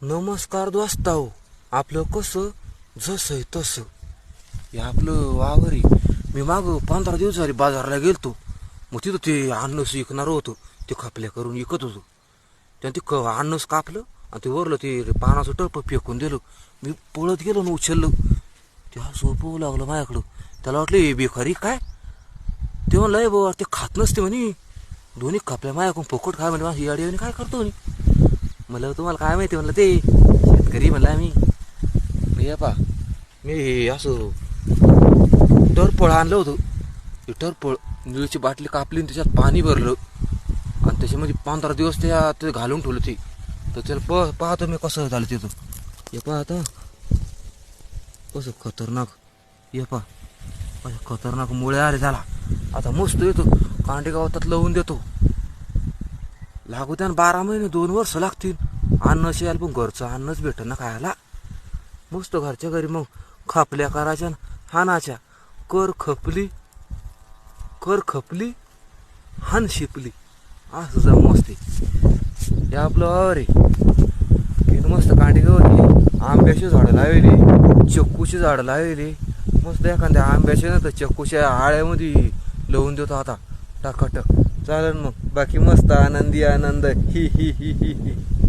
नमस्कार दोस्ताओ. आपलं कसं जसं आहे तसं हे आपलं वावर आहे. मी माग 15 दिवस झाले बाजारला गेलतो. मग तिथं ते अन्नस विकणार होतं. ते खपल्या करून विकत होतो. त्यानं ते अन्नस कापलं आणि ते वरलं ते पानाचं टप फेकून दिलं. मी पळत गेलो ना उचललं. त्या सोपवू लागलं माझ्याकडं. त्याला वाटलं हे बेकारी काय. ते म्हणलं ए बाबा ते खात नसते म्हणे. दोन्ही खपल्या माझ्याकडून फुकट खाय म्हणजे ही अडी काय करतो म्हणे. म्हणलं तुम्हाला काय माहिती म्हणलं ते शेतकरी म्हणला मी पा मी असं टरफळ आणलं होतं. ते टरफळ निळची बाटली कापली आणि त्याच्यात पाणी भरलं आणि त्याच्यामध्ये 15 दिवस ते घालून ठेवलं ते. तर त्याला पाहतो मी कसं झालं तिथं. हे पाहता कसं खतरनाक. हे पा असं खतरनाक मुळे आले झाला. आता मस्त येतो कांडे गावात लावून देतो. लागू त्यानं 12 महिने 2 वर्ष लागतील. अन्न शियाल पण घरचं अन्नच भेटत ना खायला. मस्त घरच्या घरी मग खापल्या करायच्या हानाच्या. कर खपली हान शिपली असं जा मस्त. हे आपलं वावर आहे. मस्त कांडी गवत आंब्याची झाडं लावली, चक्कूची झाडं लावली. मस्त एखाद्या आंब्याचे ना तर चक्कूच्या आळ्यामध्ये लावून देतो आता टाकाटक. चालेल मग बाकी मस्त आनंदी आनंद. ही ही ही ही ही.